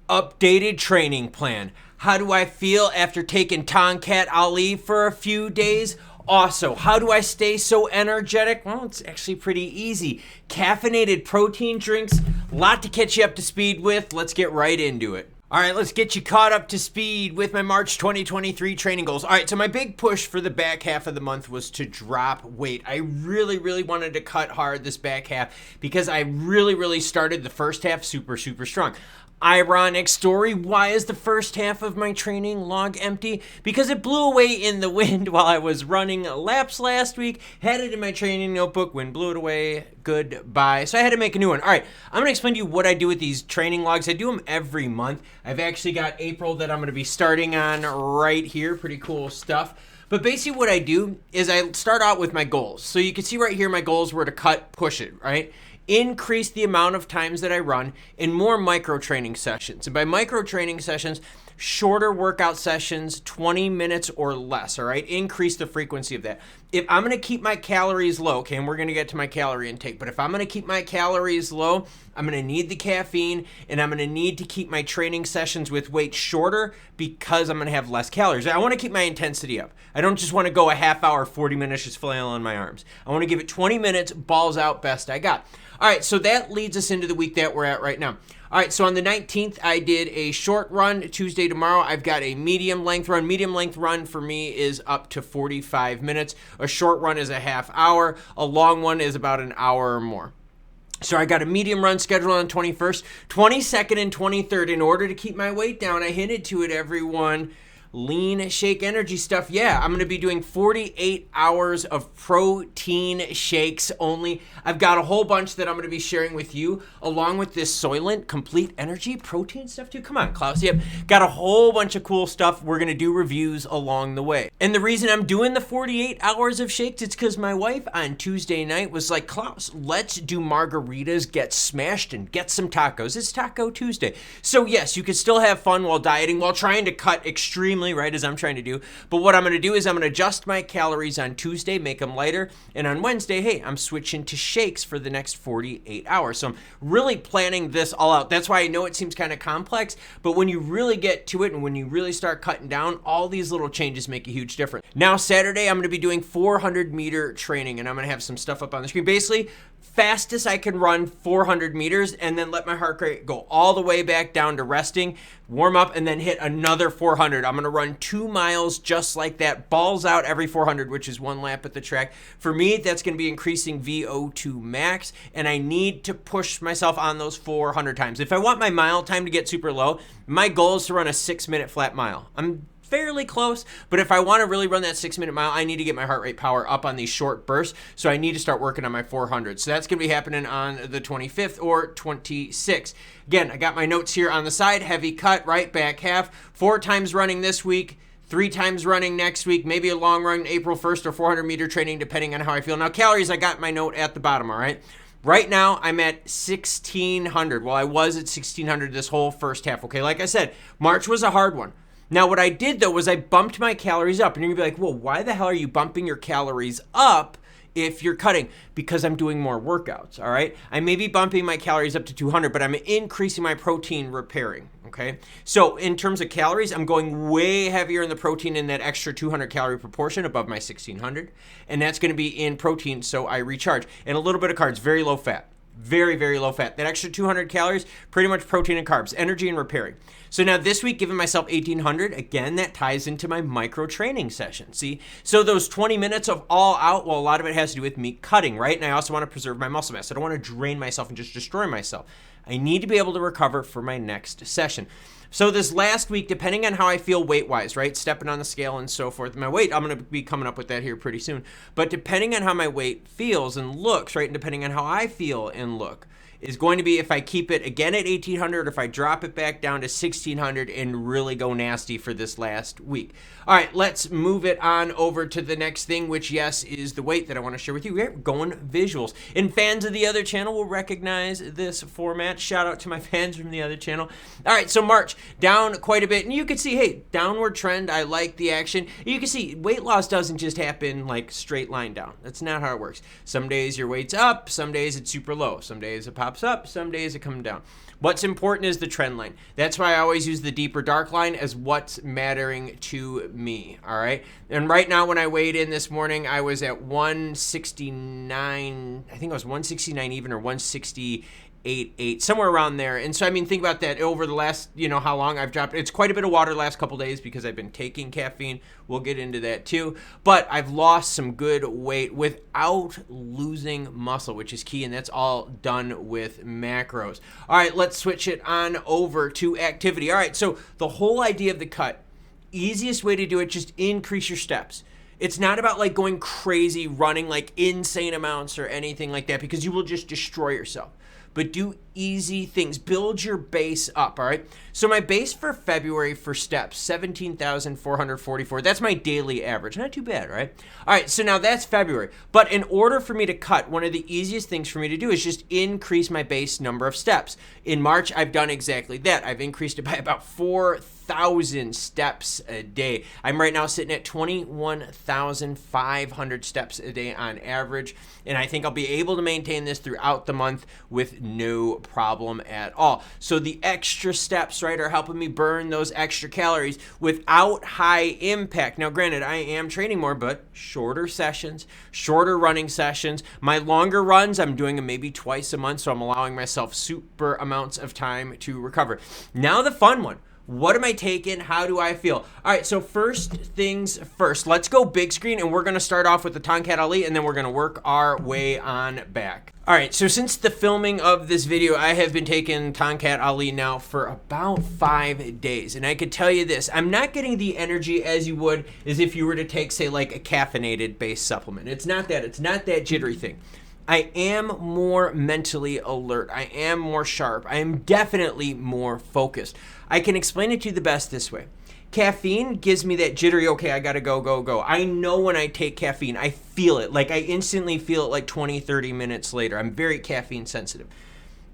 Updated training plan. How do I feel after taking Tongkat Ali for a few days? Also, how do I stay so energetic? Well, it's actually pretty easy. Caffeinated protein drinks, a lot to catch you up to speed with. Let's get right into it. All right, let's get you caught up to speed with my March 2023 training goals. All right, so my big push for the back half of the month was to drop weight. I really wanted to cut hard this back half because I really started the first half super strong. Ironic story, why is the first half of my training log empty? Because it blew away in the wind while I was running laps last week. Had it in my training notebook, wind blew it away, goodbye. So I had to make a new one. All right, I'm gonna explain to you what I do with these training logs. I do them every month. I've actually got April that I'm gonna be starting on right here, pretty cool stuff. But basically what I do is I start out with my goals. So you can see right here, my goals were to cut, push it, right? Increase the amount of times that I run in more micro training sessions. And by micro training sessions, shorter workout sessions, 20 minutes or less, all right? Increase the frequency of that. If I'm gonna keep my calories low, okay, and we're gonna get to my calorie intake, but if I'm gonna keep my calories low, I'm gonna need the caffeine and I'm gonna need to keep my training sessions with weight shorter because I'm gonna have less calories. I wanna keep my intensity up. I don't just wanna go a half hour, 40 minutes just flailing my arms. I wanna give it 20 minutes, balls out, best I got. All right, so that leads us into the week that we're at right now. All right, so on the 19th, I did a short run. Tuesday, tomorrow, I've got a medium length run. Medium length run for me is up to 45 minutes. A short run is a half hour. A long one is about an hour or more. So I got a medium run scheduled on the 21st, 22nd, and 23rd. In order to keep my weight down, I hinted to it, everyone. Lean shake energy stuff. Yeah, I'm going to be doing 48 hours of protein shakes only. I've got a whole bunch that I'm going to be sharing with you along with this Soylent Complete Energy protein stuff too. Come on, Klaus. Yep, got a whole bunch of cool stuff. We're going to do reviews along the way. And the reason I'm doing the 48 hours of shakes, it's because my wife on Tuesday night was like, Klaus, let's do margaritas, get smashed, and get some tacos. It's Taco Tuesday. So yes, you can still have fun while dieting, while trying to cut extremely right as I'm trying to do. But what I'm going to do is I'm going to adjust my calories on Tuesday, make them lighter. And on Wednesday, hey, I'm switching to shakes for the next 48 hours. So I'm really planning this all out. That's why I know it seems kind of complex, but when you really get to it and when you really start cutting down, all these little changes make a huge difference. Now, Saturday, I'm going to be doing 400 meter training and I'm going to have some stuff up on the screen. Basically, fastest I can run 400 meters and then let my heart rate go all the way back down to resting, warm up, and then hit another 400. I'm going to run 2 miles just like that, balls out every 400, which is 1 lap at the track. For me, that's going to be increasing VO2 max, and I need to push myself on those 400 times. If I want my mile time to get super low, my goal is to run a 6-minute flat mile. I'm fairly close, but if I want to really run that 6-minute mile, I need to get my heart rate power up on these short bursts, so I need to start working on my 400. So that's going to be happening on the 25th or 26th. Again, I got my notes here on the side, heavy cut, right back half, 4 times running this week, 3 times running next week, maybe a long run April 1st or 400 meter training, depending on how I feel. Now, calories, I got my note at the bottom, all right? Right now, I'm at 1,600. Well, I was at 1,600 this whole first half, okay? Like I said, March was a hard one. Now, what I did, though, was I bumped my calories up. And you're going to be like, well, why the hell are you bumping your calories up if you're cutting? Because I'm doing more workouts, all right? I may be bumping my calories up to 200, but I'm increasing my protein repairing, okay? So in terms of calories, I'm going way heavier in the protein in that extra 200 calorie proportion above my 1,600. And that's going to be in protein, so I recharge. And a little bit of carbs, very low fat. Very low fat. That extra 200 calories, pretty much protein and carbs, energy and repairing. So now this week, giving myself 1,800, again, that ties into my micro training session. See? So those 20 minutes of all out, well, a lot of it has to do with me cutting, right? And I also want to preserve my muscle mass. I don't want to drain myself and just destroy myself. I need to be able to recover for my next session. So this last week, depending on how I feel weight-wise, right, stepping on the scale and so forth, my weight, I'm going to be coming up with that here pretty soon. But depending on how my weight feels and looks, right, and depending on how I feel and look, is going to be if I keep it again at 1,800 or if I drop it back down to 1,600 and really go nasty for this last week. All right, let's move it on over to the next thing, which, yes, is the weight that I want to share with you. We're going visuals. And fans of the other channel will recognize this format. Shout out to my fans from the other channel. All right, so March, down quite a bit. And you can see, hey, downward trend. I like the action. You can see weight loss doesn't just happen like straight line down. That's not how it works. Some days your weight's up. Some days it's super low. Some days it pops pops up, some days it comes down. What's important is the trend line. That's why I always use the deeper dark line as what's mattering to me, all right? And right now when I weighed in this morning, I was at 169, I think I was 169 even or 168.8, somewhere around there. And so, I mean, think about that over the last, how long I've dropped. It's quite a bit of water the last couple days because I've been taking caffeine. We'll get into that too. But I've lost some good weight without losing muscle, which is key, and that's all done with macros. All right, let's switch it on over to activity. All right, so the whole idea of the cut, easiest way to do it, just increase your steps. It's not about like going crazy, running like insane amounts or anything like that, because you will just destroy yourself. But do easy things. Build your base up, all right? So my base for February for steps, 17,444. That's my daily average. Not too bad, right? All right, so now that's February. But in order for me to cut, one of the easiest things for me to do is just increase my base number of steps. In March, I've done exactly that. I've increased it by about 4,000 steps a day. I'm right now sitting at 21,500 steps a day on average, and I think I'll be able to maintain this throughout the month with no problem at all. So the extra steps, right, are helping me burn those extra calories without high impact. Now, granted, I am training more, but shorter sessions, shorter running sessions. My longer runs, I'm doing them maybe twice a month, so I'm allowing myself super amounts of time to recover. Now the fun one. What am I taking? How do I feel? All right, so first things first. Let's go big screen, and we're going to start off with the Tongkat Ali, and then we're going to work our way on back. All right, so since the filming of this video, I have been taking Tongkat Ali now for about 5 days, and I could tell you this, I'm not getting the energy as you would as if you were to take, say, like a caffeinated based supplement. It's not that. It's not that jittery thing. I am more mentally alert. I am more sharp. I am definitely more focused. I can explain it to you the best this way. Caffeine gives me that jittery, okay, I gotta go, go, go. I know when I take caffeine, I feel it. Like I instantly feel it like 20, 30 minutes later. I'm very caffeine sensitive.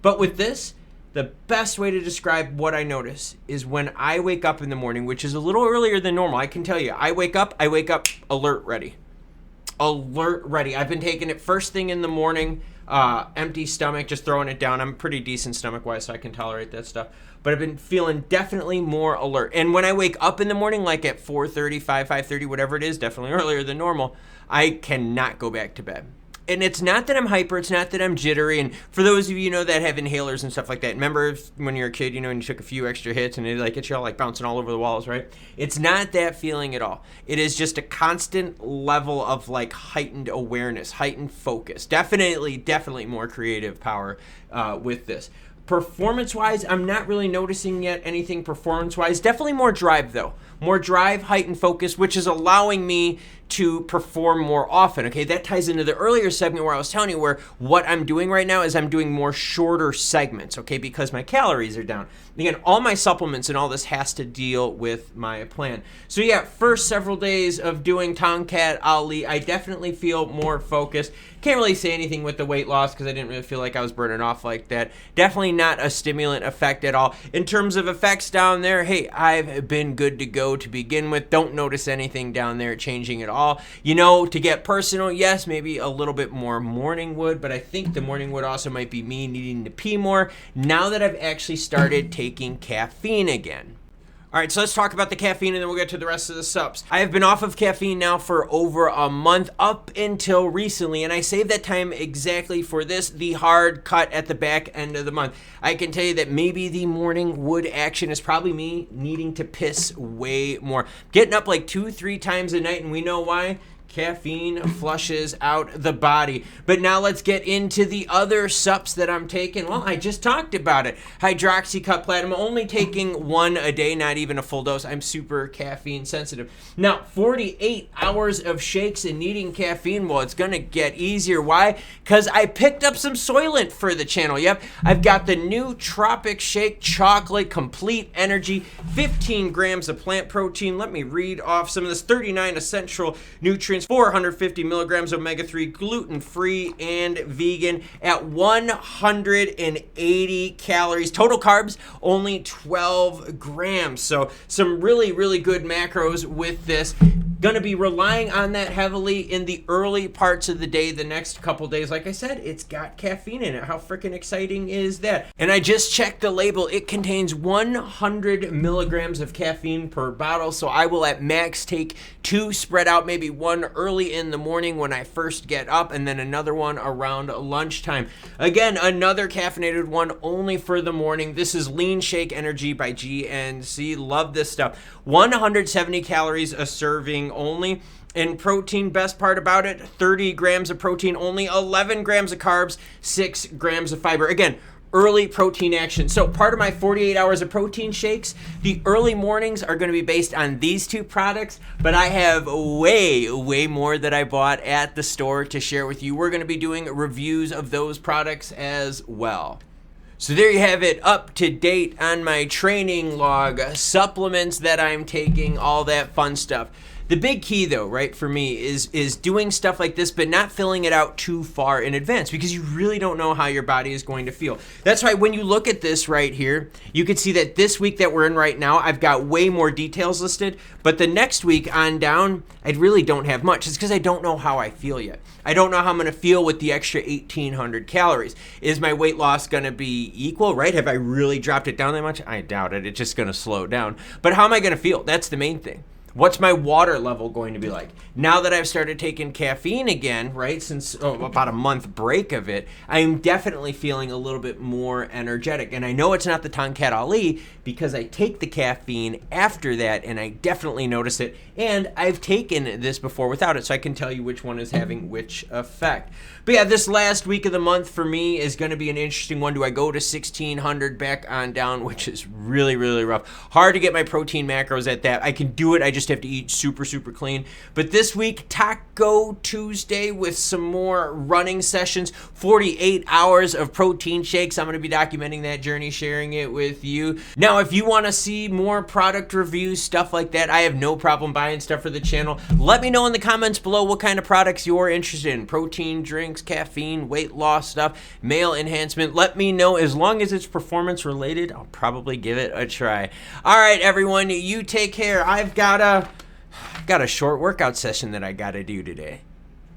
But with this, the best way to describe what I notice is when I wake up in the morning, which is a little earlier than normal. I can tell you, I wake up alert ready. Alert ready. I've been taking it first thing in the morning, empty stomach, just throwing it down. I'm pretty decent stomach wise, so I can tolerate that stuff. But I've been feeling definitely more alert. And when I wake up in the morning, like at 4:30, 5:30, whatever it is, definitely earlier than normal, I cannot go back to bed. And it's not that I'm hyper, it's not that I'm jittery. And for those of you that have inhalers and stuff like that, remember when you're a kid, and you took a few extra hits and it like gets you all like bouncing all over the walls, right? It's not that feeling at all. It is just a constant level of like heightened awareness, heightened focus. Definitely more creative power with this. Performance-wise, I'm not really noticing yet anything performance-wise. Definitely more drive, though. More drive, heightened focus, which is allowing me to perform more often. Okay, that ties into the earlier segment where I was telling you where what I'm doing right now is I'm doing more shorter segments, okay, because my calories are down. Again, all my supplements and all this has to deal with my plan. So yeah, first several days of doing Tongkat Ali, I definitely feel more focused. Can't really say anything with the weight loss because I didn't really feel like I was burning off like that. Definitely not a stimulant effect at all. In terms of effects down there, hey, I've been good to go to begin with. Don't notice anything down there changing at all. To get personal, yes, maybe a little bit more morning wood, but I think the morning wood also might be me needing to pee more now that I've actually started taking caffeine again. All right, so let's talk about the caffeine and then we'll get to the rest of the subs. I have been off of caffeine now for over a month up until recently, and I saved that time exactly for this, the hard cut at the back end of the month. I can tell you that maybe the morning wood action is probably me needing to piss way more. Getting up like 2-3 times a night, and we know why. Caffeine flushes out the body. But now let's get into the other sups that I'm taking. Well, I just talked about it. Hydroxycut Platinum, only taking one a day, not even a full dose. I'm super caffeine sensitive. Now, 48 hours of shakes and needing caffeine, well, it's going to get easier. Why? Because I picked up some Soylent for the channel. Yep, I've got the new Tropic Shake Chocolate Complete Energy, 15 grams of plant protein. Let me read off some of this. 39 essential nutrients, 450 milligrams omega-3, gluten-free and vegan at 180 calories. Total carbs, only 12 grams. So some really, really good macros with this. Going to be relying on that heavily in the early parts of the day. The next couple days, like I said, it's got caffeine in it. How freaking exciting is that? And I just checked the label. It contains 100 milligrams of caffeine per bottle. So I will at max take 2 spread out, maybe 1 early in the morning when I first get up, and then another one around lunchtime. Again, another caffeinated one only for the morning. This is Lean Shake Energy by GNC. Love this stuff. 170 calories a serving only. And protein, best part about it, 30 grams of protein only, 11 grams of carbs, 6 grams of fiber. Again, early protein action. So part of my 48 hours of protein shakes, the early mornings are going to be based on these 2 products, but I have way more that I bought at the store to share with you. We're going to be doing reviews of those products as well. So there you have it, up to date on my training log, supplements that I'm taking, all that fun stuff. The big key though, right, for me is doing stuff like this, but not filling it out too far in advance, because you really don't know how your body is going to feel. That's why when you look at this right here, you can see that this week that we're in right now, I've got way more details listed, but the next week on down, I really don't have much. It's because I don't know how I feel yet. I don't know how I'm going to feel with the extra 1,800 calories. Is my weight loss going to be equal, right? Have I really dropped it down that much? I doubt it. It's just going to slow down. But how am I going to feel? That's the main thing. What's my water level going to be like? Now that I've started taking caffeine again, right, since about a month break of it, I'm definitely feeling a little bit more energetic. And I know it's not the Tongkat Ali because I take the caffeine after that, and I definitely notice it. And I've taken this before without it, so I can tell you which one is having which effect. But yeah, this last week of the month for me is going to be an interesting one. Do I go to 1,600 back on down, which is really rough. Hard to get my protein macros at that. I can do it. I just have to eat super clean. But this week, Taco Tuesday with some more running sessions, 48 hours of protein shakes. I'm going to be documenting that journey, sharing it with you. Now, if you want to see more product reviews, stuff like that, I have no problem buying stuff for the channel. Let me know in the comments below what kind of products you're interested in. Protein drinks, caffeine, weight loss stuff, male enhancement. Let me know. As long as it's performance related, I'll probably give it a try. All right, everyone, you take care. I've got a short workout session that I got to do today.